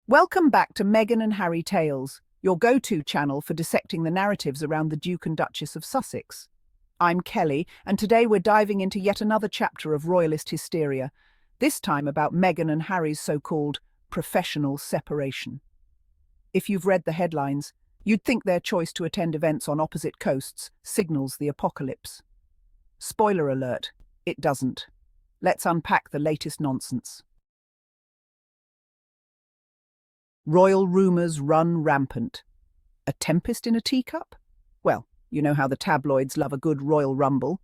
Welcome back to Meghan and Harry Tales, your go-to channel for dissecting the narratives around the Duke and Duchess of Sussex. I'm Kelly, and today we're diving into yet another chapter of Royalist hysteria, this time about Meghan and Harry's so-called professional separation. If you've read the headlines, you'd think their choice to attend events on opposite coasts signals the apocalypse. Spoiler alert, it doesn't. Let's unpack the latest nonsense. Royal rumours run rampant. A tempest in a teacup? Well, you know how the tabloids love a good royal rumble.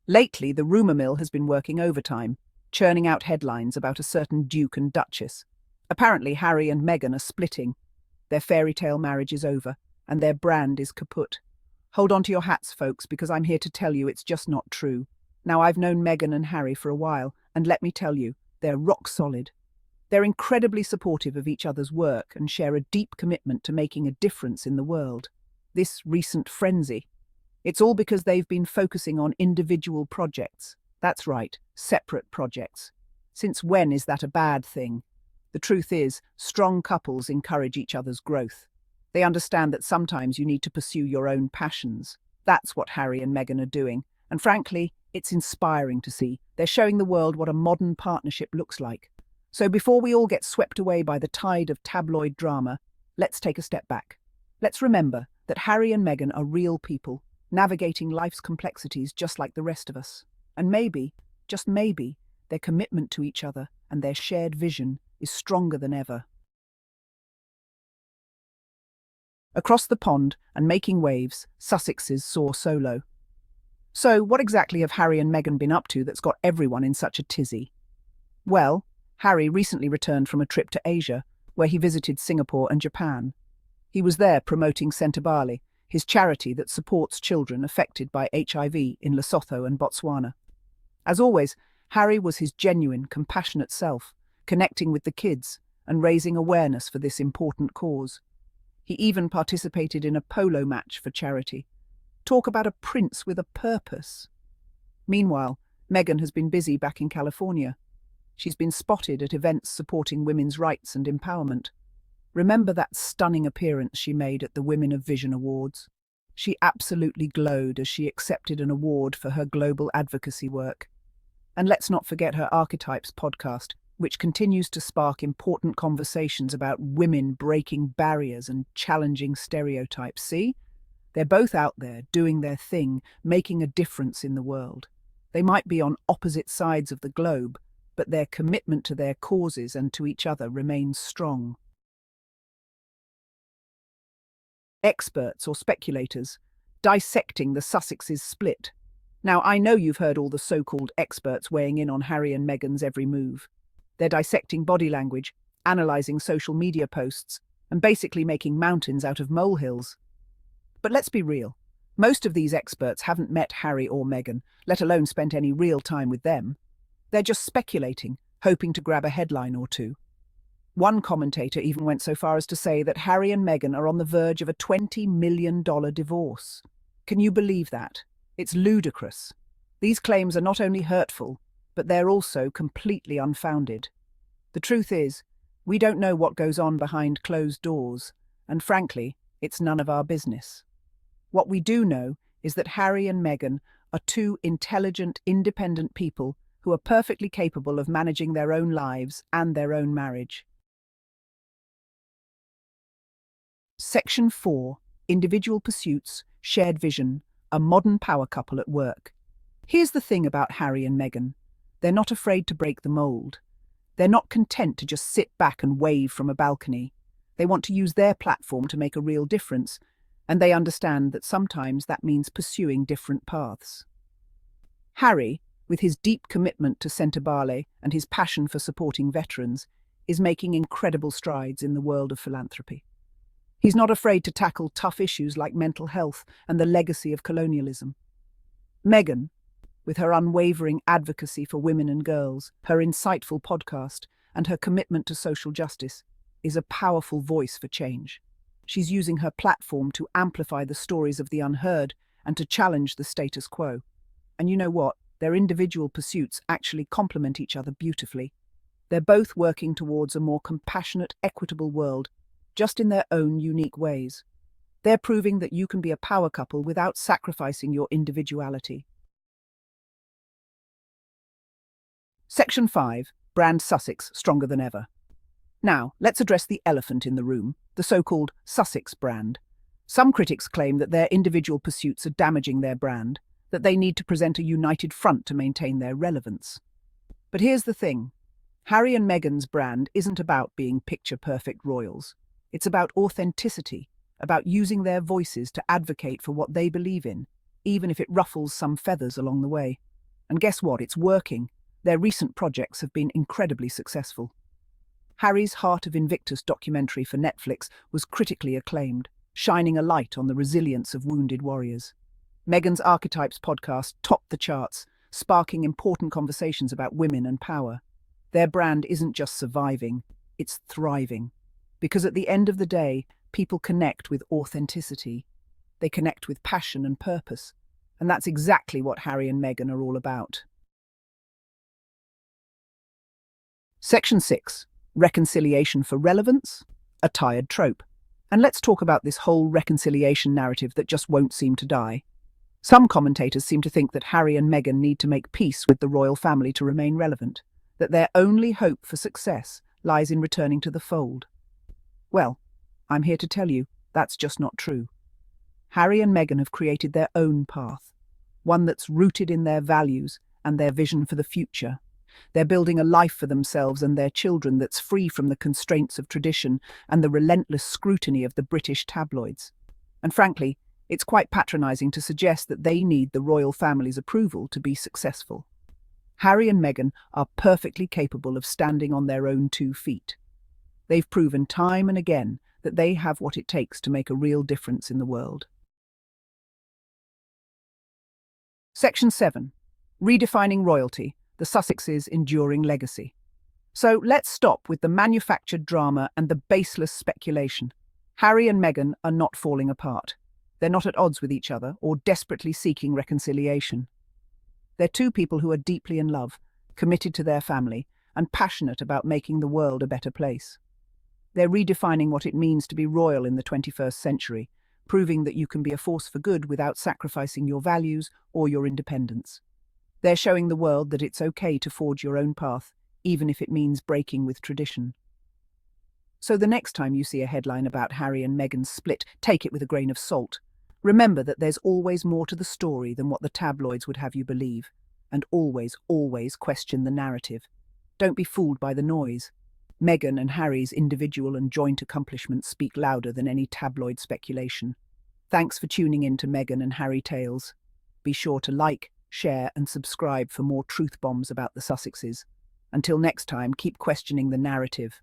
Lately, the rumour mill has been working overtime, churning out headlines about a certain Duke and Duchess. Apparently, Harry and Meghan are splitting. Their fairy tale marriage is over, and their brand is kaput. Hold on to your hats, folks, because I'm here to tell you it's just not true. Now, I've known Meghan and Harry for a while, and let me tell you, they're rock solid. They're incredibly supportive of each other's work and share a deep commitment to making a difference in the world. This recent frenzy, it's all because they've been focusing on individual projects. That's right, separate projects. Since when is that a bad thing? The truth is, strong couples encourage each other's growth. They understand that sometimes you need to pursue your own passions. That's what Harry and Meghan are doing, and frankly, it's inspiring to see. They're showing the world what a modern partnership looks like. So before we all get swept away by the tide of tabloid drama, let's take a step back. Let's remember that Harry and Meghan are real people, navigating life's complexities just like the rest of us. And maybe, just maybe, their commitment to each other and their shared vision is stronger than ever. Across the pond and making waves, Sussexes soar solo. So what exactly have Harry and Meghan been up to that's got everyone in such a tizzy? Well, Harry recently returned from a trip to Asia, where he visited Singapore and Japan. He was there promoting Sentebale, his charity that supports children affected by HIV in Lesotho and Botswana. As always, Harry was his genuine, compassionate self, connecting with the kids and raising awareness for this important cause. He even participated in a polo match for charity. Talk about a prince with a purpose. Meanwhile, Meghan has been busy back in California. She's been spotted at events supporting women's rights and empowerment. Remember that stunning appearance she made at the Women of Vision Awards? She absolutely glowed as she accepted an award for her global advocacy work. And let's not forget her Archetypes podcast, which continues to spark important conversations about women breaking barriers and challenging stereotypes. See? They're both out there, doing their thing, making a difference in the world. They might be on opposite sides of the globe, but their commitment to their causes and to each other remains strong. Experts or speculators dissecting the Sussexes split. Now, I know you've heard all the so-called experts weighing in on Harry and Meghan's every move. They're dissecting body language, analysing social media posts, and basically making mountains out of molehills. But let's be real. Most of these experts haven't met Harry or Meghan, let alone spent any real time with them. They're just speculating, hoping to grab a headline or two. One commentator even went so far as to say that Harry and Meghan are on the verge of a $20 million divorce. Can you believe that? It's ludicrous. These claims are not only hurtful, but they're also completely unfounded. The truth is, we don't know what goes on behind closed doors, and frankly, it's none of our business. What we do know is that Harry and Meghan are two intelligent, independent people who are perfectly capable of managing their own lives and their own marriage. Section 4. Individual Pursuits, Shared Vision, a modern power couple at work. Here's the thing about Harry and Meghan. They're not afraid to break the mold. They're not content to just sit back and wave from a balcony. They want to use their platform to make a real difference, and they understand that sometimes that means pursuing different paths. Harry, with his deep commitment to Sentebale and his passion for supporting veterans, is making incredible strides in the world of philanthropy. He's not afraid to tackle tough issues like mental health and the legacy of colonialism. Meghan, with her unwavering advocacy for women and girls, her insightful podcast, and her commitment to social justice, is a powerful voice for change. She's using her platform to amplify the stories of the unheard and to challenge the status quo. And you know what? Their individual pursuits actually complement each other beautifully. They're both working towards a more compassionate, equitable world, just in their own unique ways. They're proving that you can be a power couple without sacrificing your individuality. Section 5. Brand Sussex, stronger than ever. Now, let's address the elephant in the room, the so-called Sussex brand. Some critics claim that their individual pursuits are damaging their brand, that they need to present a united front to maintain their relevance. But here's the thing. Harry and Meghan's brand isn't about being picture-perfect royals. It's about authenticity, about using their voices to advocate for what they believe in, even if it ruffles some feathers along the way. And guess what? It's working. Their recent projects have been incredibly successful. Harry's Heart of Invictus documentary for Netflix was critically acclaimed, shining a light on the resilience of wounded warriors. Meghan's Archetypes podcast topped the charts, sparking important conversations about women and power. Their brand isn't just surviving, it's thriving. Because at the end of the day, people connect with authenticity. They connect with passion and purpose. And that's exactly what Harry and Meghan are all about. Section 6. Reconciliation for relevance? A tired trope. And let's talk about this whole reconciliation narrative that just won't seem to die. Some commentators seem to think that Harry and Meghan need to make peace with the royal family to remain relevant, that their only hope for success lies in returning to the fold. Well, I'm here to tell you that's just not true. Harry and Meghan have created their own path, one that's rooted in their values and their vision for the future. They're building a life for themselves and their children that's free from the constraints of tradition and the relentless scrutiny of the British tabloids. And frankly, it's quite patronising to suggest that they need the royal family's approval to be successful. Harry and Meghan are perfectly capable of standing on their own 2 feet. They've proven time and again that they have what it takes to make a real difference in the world. Section 7. Redefining royalty, the Sussexes' enduring legacy. So let's stop with the manufactured drama and the baseless speculation. Harry and Meghan are not falling apart. They're not at odds with each other or desperately seeking reconciliation. They're 2 people who are deeply in love, committed to their family, and passionate about making the world a better place. They're redefining what it means to be royal in the 21st century, proving that you can be a force for good without sacrificing your values or your independence. They're showing the world that it's okay to forge your own path, even if it means breaking with tradition. So the next time you see a headline about Harry and Meghan's split, take it with a grain of salt. Remember that there's always more to the story than what the tabloids would have you believe. And always, always question the narrative. Don't be fooled by the noise. Meghan and Harry's individual and joint accomplishments speak louder than any tabloid speculation. Thanks for tuning in to Meghan and Harry Tales. Be sure to like, share and subscribe for more truth bombs about the Sussexes. Until next time, keep questioning the narrative.